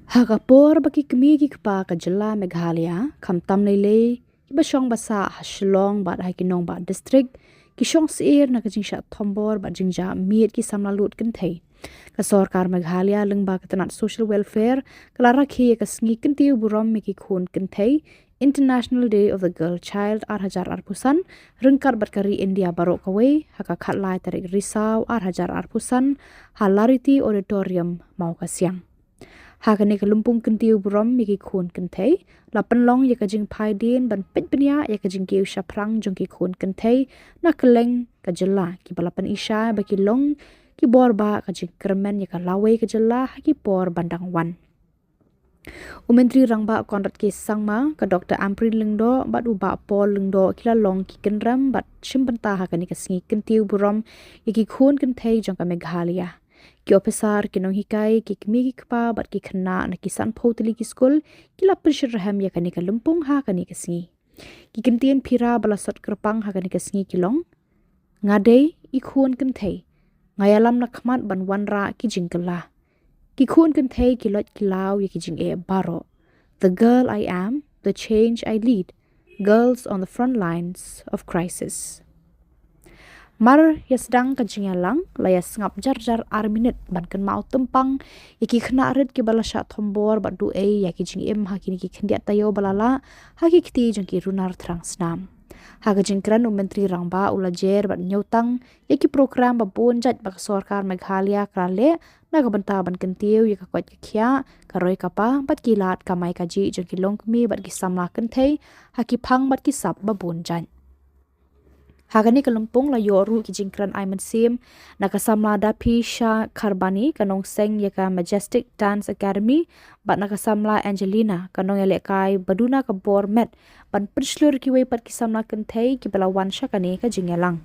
Khubor baki kmi ki kpa ka jilla Meghalaya khamtam lele kibashong basa Shillong bat haikinong ba district kishong sir na kajing sha thombor ba jingja miet ki Samla lut Kynthei ka sarkar Meghalaya lengba katanat social welfare kala Rakhe ka Sngi Kyntiew Burom mi ki Khun Kynthei International Day of the Girl Child 8,000 arpusan rengkar batkari India barok kawe haka khatlai tarik risau 8,000 arpusan halarity auditorium mau ka siang Hakane kalumpung Kyntiew Burom miki Khun Kynthei la penlong ya kajing phai din ban petpenya ya kajing kiu shaprang jong ki Khun Kynthei na Kylleng ka jilla ki balapan isha ba ki long ki borba kajing kermen ya ka lawe ka jilla ki por bandang wan Umentri rangba konrat ke sangma ka Dr. Amprin lengdo bat uba pol lengdo kila long ki kenram bat shimpenta hakane ka Sngi Kyntiew Burom ya ki Khun Kynthei jong ka Meghalaya Ki officer kinong hikai ki kmi ki kpa bat ki khna na ki san photeli ki school ki la pressure raham ya kani ka lumpung ha kani ka Sngi ki kintien phira bala sot kerpang ha kani ka Sngi kilong ngade I Khun Kynthei ngayalam na khmat ban wanra ki jingkala ki Khun Kynthei ki lot ki law ya ki jing e baro the girl I am the change I lead girls on the front lines of crisis Mar yasdang kajingalang layas ngap jar arminit ban kan mau tempang yaki khna red ki balasha thombor ba du e yaki jing em hakini ki khndia tayo balala haki kti jong ki runar thrang snam haga jingkran menteri rangba ulajer ba nyotang yaki program ba bonjat ba sarkar Meghalaya krale naga banta ban Kyntiew yaka kwat khya karoi kapa bat ki lat kamai kaji jong ki longmi bat ki Samla Kynthei haki phang bat ki sap ba bonjan Hagani kalumpung la yoru ki jingkran aiman sim nakasamla da pisha kharbani kanong seng yaka Majestic Dance Academy bat nakasamla Angelina kanong elekai baduna ka bor met ban prslur ki we pat ki Samla Kynthei ki bala wan shakane ka jingelang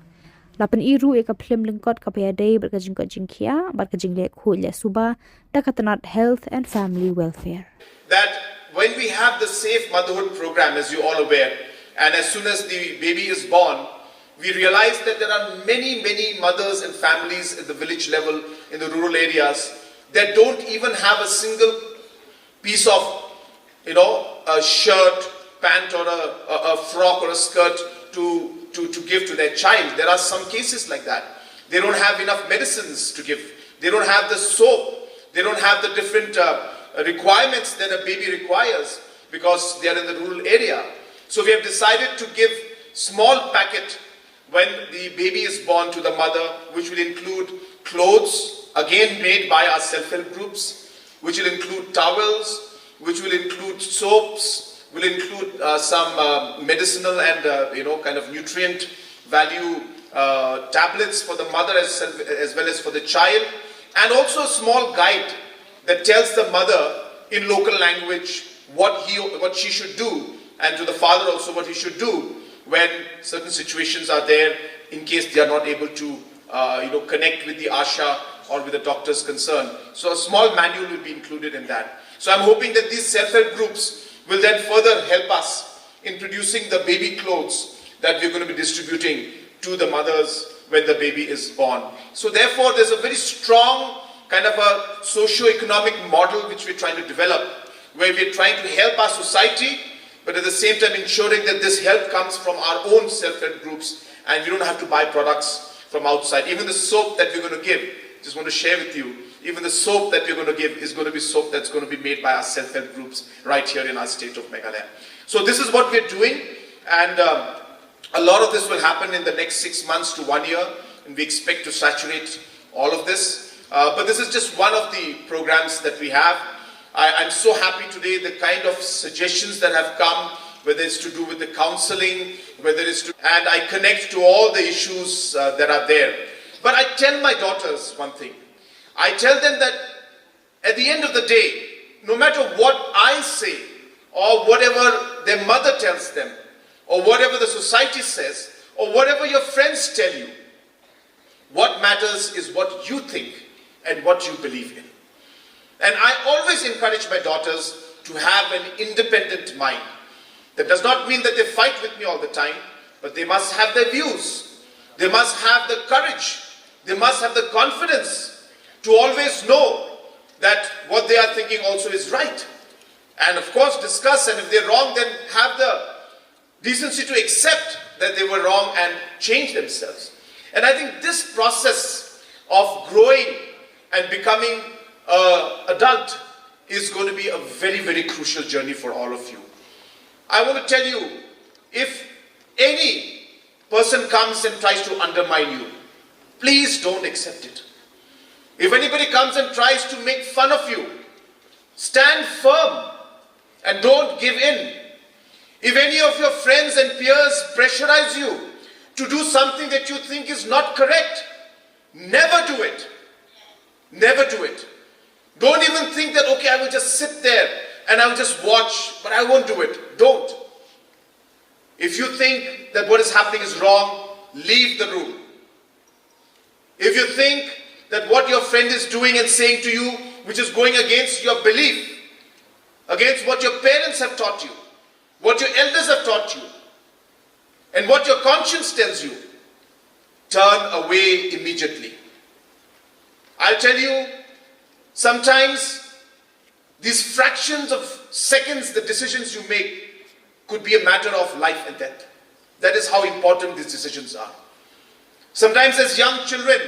lapan iru eka phlim lingkot ka payade bat ka jingkot jingkhia bat ka jingle khule suba dakatanat health and family welfare that when we have the safe motherhood program as you all aware and as soon as the baby is born we realize that there are many mothers and families at the village level, in the rural areas, that don't even have a single piece of, a shirt, pant or a frock or a skirt to give to their child. There are some cases like that. They don't have enough medicines to give. They don't have the soap. They don't have the different requirements that a baby requires because they are in the rural area. So we have decided to give small packet when the baby is born to the mother, which will include clothes, again made by our self-help groups, which will include towels, which will include soaps, will include some medicinal and kind of nutrient value tablets for the mother as well as for the child, and also a small guide that tells the mother in local language what she should do, and to the father also what he should do when certain situations are there in case they are not able to connect with the Asha or with the doctor's concern. So a small manual will be included in that. So I'm hoping that these self-help groups will then further help us in producing the baby clothes that we're going to be distributing to the mothers when the baby is born. So therefore there's a very strong kind of a socio-economic model which we're trying to develop, where we're trying to help our society but at the same time ensuring that this help comes from our own self-help groups and we don't have to buy products from outside. Even the soap that we're going to give, just want to share with you, even the soap that we're going to give is going to be soap that's going to be made by our self-help groups right here in our state of Meghalaya. So this is what we're doing, and a lot of this will happen in the next 6 months to 1 year, and we expect to saturate all of this. But this is just one of the programs that we have. I'm so happy today the kind of suggestions that have come, whether it's to do with the counseling, whether it's to, and I connect to all the issues that are there. But I tell my daughters one thing. I tell them that at the end of the day, no matter what I say or whatever their mother tells them or whatever the society says or whatever your friends tell you, what matters is what you think and what you believe in. And I always encourage my daughters to have an independent mind. That does not mean that they fight with me all the time, but they must have their views. They must have the courage. They must have the confidence to always know that what they are thinking also is right. And of course discuss, and if they're wrong, then have the decency to accept that they were wrong and change themselves. And I think this process of growing and becoming an adult is going to be a very, very crucial journey for all of you. I want to tell you, if any person comes and tries to undermine you, please don't accept it. If anybody comes and tries to make fun of you, stand firm and don't give in. If any of your friends and peers pressurize you to do something that you think is not correct, never do it. Never do it. Don't even think that, okay, I will just sit there and I will just watch, but I won't do it. Don't. If you think that what is happening is wrong, leave the room. If you think that what your friend is doing and saying to you, which is going against your belief, against what your parents have taught you, what your elders have taught you, and what your conscience tells you, turn away immediately. I'll tell you, sometimes these fractions of seconds, the decisions you make, could be a matter of life and death. That is how important these decisions are. Sometimes as young children,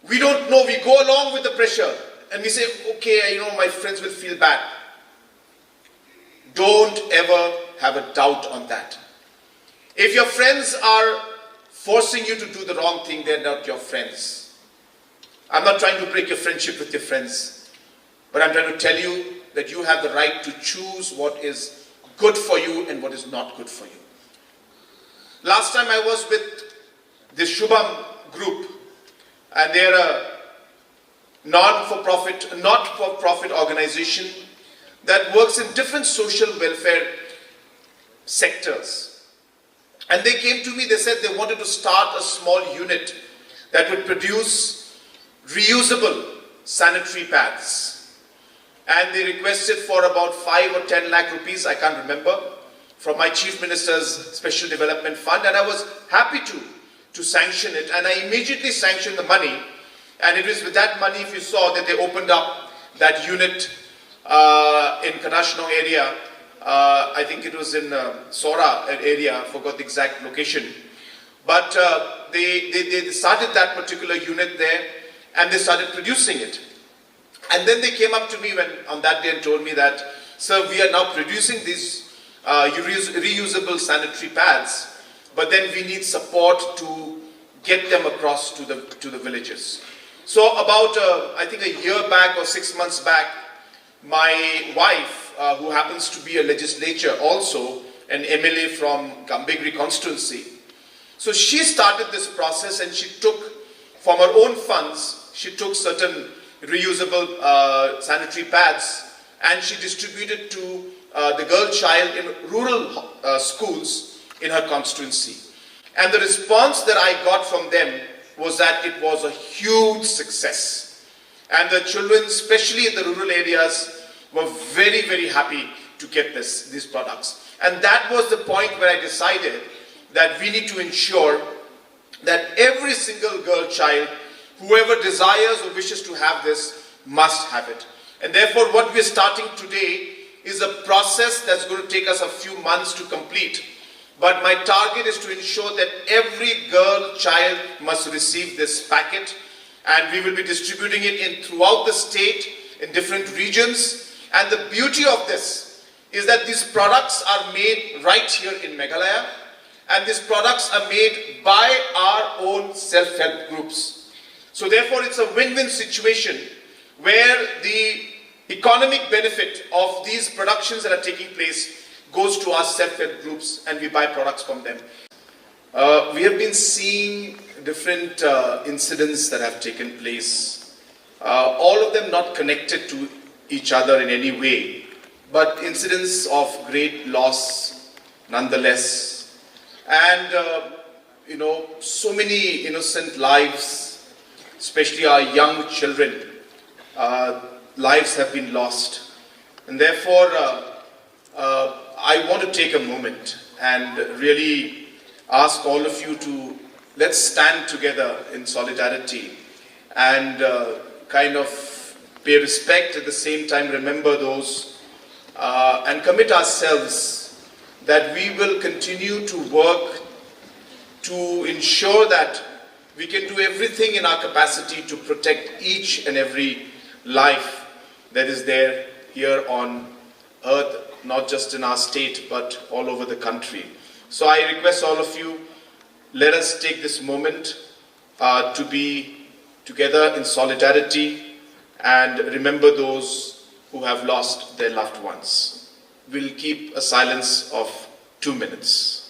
we don't know, we go along with the pressure and we say, okay, my friends will feel bad. Don't ever have a doubt on that. If your friends are forcing you to do the wrong thing, they're not your friends. I'm not trying to break your friendship with your friends, but I'm trying to tell you that you have the right to choose what is good for you and what is not good for you. Last time I was with this Shubham group, and they're a not for profit organization that works in different social welfare sectors. And they came to me, they said they wanted to start a small unit that would produce reusable sanitary pads. And they requested for about 5 or 10 lakh rupees, I can't remember, from my Chief Minister's Special Development Fund, and I was happy to sanction it, and I immediately sanctioned the money. And it was with that money, if you saw, that they opened up that unit in Kanashnong area. I think it was in Sora area, I forgot the exact location. But they started that particular unit there, and they started producing it. And then they came up to me on that day and told me that, sir, we are now producing these reusable sanitary pads, but then we need support to get them across to the villages. So about, I think a year back or 6 months back, my wife, who happens to be a legislator also, an MLA from Gambegri constituency, so she started this process, and she took, from her own funds, she took certain reusable sanitary pads, and she distributed to the girl child in rural schools in her constituency. And the response that I got from them was that it was a huge success. And the children, especially in the rural areas, were very, very happy to get these products. And that was the point where I decided that we need to ensure that every single girl child, whoever desires or wishes to have this, must have it. And therefore, what we're starting today is a process that's going to take us a few months to complete. But my target is to ensure that every girl child must receive this packet, and we will be distributing it throughout the state in different regions. And the beauty of this is that these products are made right here in Meghalaya, and these products are made by our own self-help groups. So therefore, it's a win-win situation where the economic benefit of these productions that are taking place goes to our self-help groups, and we buy products from them. We have been seeing different incidents that have taken place, all of them not connected to each other in any way, but incidents of great loss nonetheless. And so many innocent lives, especially our young children, lives have been lost. And therefore, I want to take a moment and really ask all of you to, let's stand together in solidarity and kind of pay respect, at the same time remember those, and commit ourselves that we will continue to work to ensure that we can do everything in our capacity to protect each and every life that is there here on earth, not just in our state, but all over the country. So I request all of you, let us take this moment to be together in solidarity and remember those who have lost their loved ones. We'll keep a silence of 2 minutes.